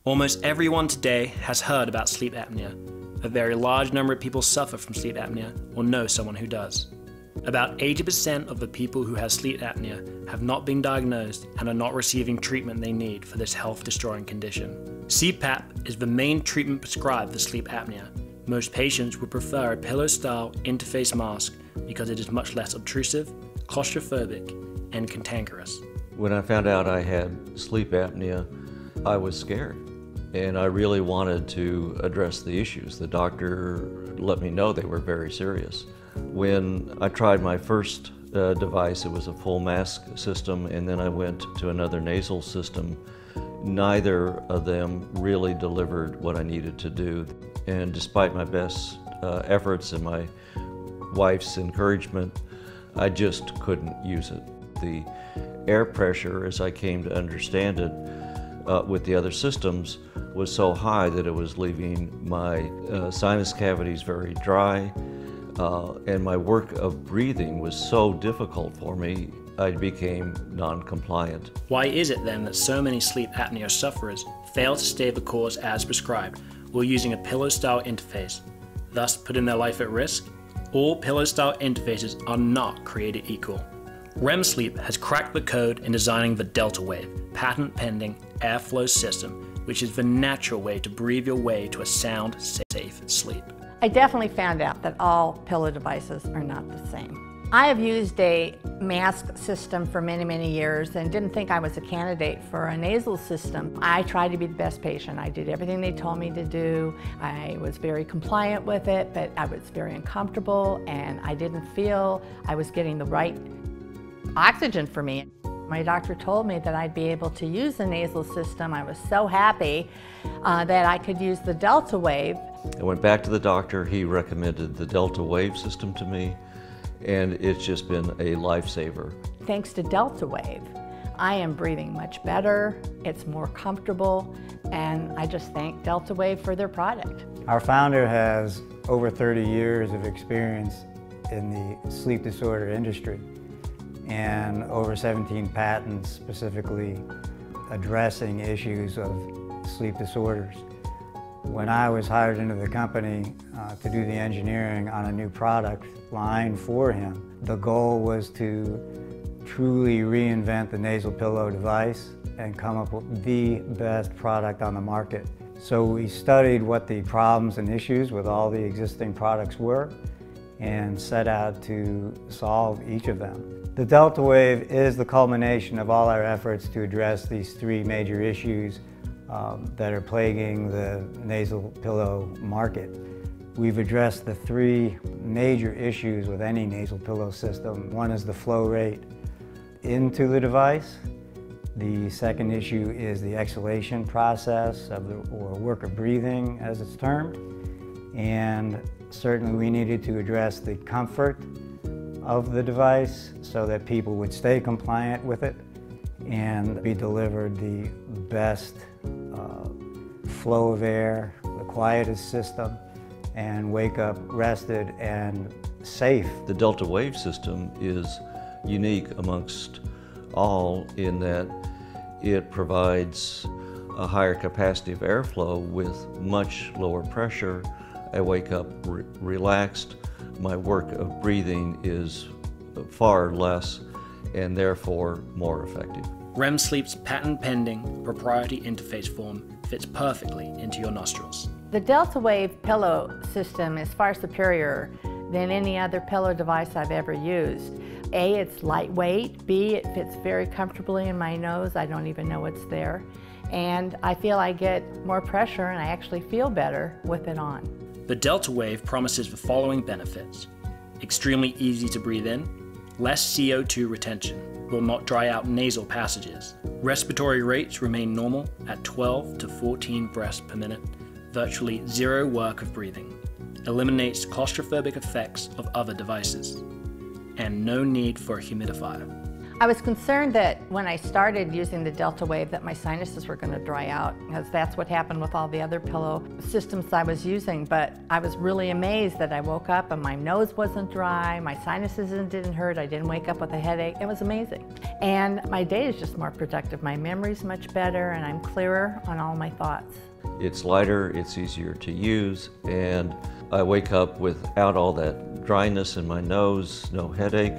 Almost everyone today has heard about sleep apnea. A very large number of people suffer from sleep apnea or know someone who does. About 80% of the people who have sleep apnea have not been diagnosed and are not receiving treatment they need for this health-destroying condition. CPAP is the main treatment prescribed for sleep apnea. Most patients would prefer a pillow-style interface mask because it is much less obtrusive, claustrophobic, and cantankerous. When I found out I had sleep apnea, I was scared, and I really wanted to address the issues. The doctor let me know they were very serious. When I tried my first device, it was a full mask system, and then I went to another nasal system. Neither of them really delivered what I needed to do. And despite my best efforts and my wife's encouragement, I just couldn't use it. The air pressure, as I came to understand it, with the other systems was so high that it was leaving my sinus cavities very dry, and my work of breathing was so difficult for me, I became non-compliant. Why is it then that so many sleep apnea sufferers fail to stay the course as prescribed while using a pillow-style interface, thus putting their life at risk? All pillow-style interfaces are not created equal. REMSleep has cracked the code in designing the Deltawave, patent-pending airflow system, which is the natural way to breathe your way to a sound, safe sleep. I definitely found out that all pillow devices are not the same. I have used a mask system for many, many years and didn't think I was a candidate for a nasal system. I tried to be the best patient. I did everything they told me to do. I was very compliant with it, but I was very uncomfortable and I didn't feel I was getting the right oxygen for me. My doctor told me that I'd be able to use the nasal system. I was so happy that I could use the Deltawave. I went back to the doctor. He recommended the Deltawave system to me, and it's just been a lifesaver. Thanks to Deltawave, I am breathing much better, it's more comfortable, and I just thank Deltawave for their product. Our founder has over 30 years of experience in the sleep disorder industry and over 17 patents specifically addressing issues of sleep disorders. When I was hired into the company to do the engineering on a new product line for him, the goal was to truly reinvent the nasal pillow device and come up with the best product on the market. So we studied what the problems and issues with all the existing products were and set out to solve each of them. The Deltawave is the culmination of all our efforts to address these three major issues that are plaguing the nasal pillow market. We've addressed the three major issues with any nasal pillow system. One is the flow rate into the device. The second issue is the exhalation process or work of breathing, as it's termed. And certainly we needed to address the comfort of the device so that people would stay compliant with it and be delivered the best flow of air, the quietest system, and wake up rested and safe. The Deltawave system is unique amongst all in that it provides a higher capacity of airflow with much lower pressure. I wake up relaxed. My work of breathing is far less and therefore more effective. REMSleep's patent-pending proprietary interface form fits perfectly into your nostrils. The Deltawave pillow system is far superior than any other pillow device I've ever used. A, it's lightweight. B, it fits very comfortably in my nose. I don't even know it's there. And I feel I get more pressure and I actually feel better with it on. The Deltawave promises the following benefits: extremely easy to breathe in, less CO2 retention, will not dry out nasal passages, respiratory rates remain normal at 12 to 14 breaths per minute, virtually zero work of breathing, eliminates claustrophobic effects of other devices, and no need for a humidifier. I was concerned that when I started using the Deltawave that my sinuses were going to dry out, because that's what happened with all the other pillow systems I was using. But I was really amazed that I woke up and my nose wasn't dry, my sinuses didn't hurt, I didn't wake up with a headache. It was amazing. And my day is just more productive. My memory's much better and I'm clearer on all my thoughts. It's lighter, it's easier to use, and I wake up without all that dryness in my nose, no headache.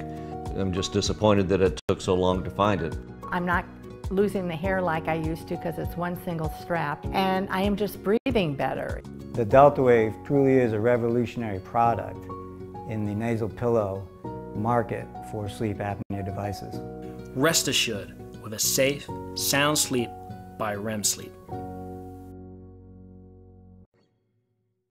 I'm just disappointed that it took so long to find it. I'm not losing the hair like I used to because it's one single strap, and I am just breathing better. The Deltawave truly is a revolutionary product in the nasal pillow market for sleep apnea devices. Rest assured with a safe, sound sleep by REMSleep.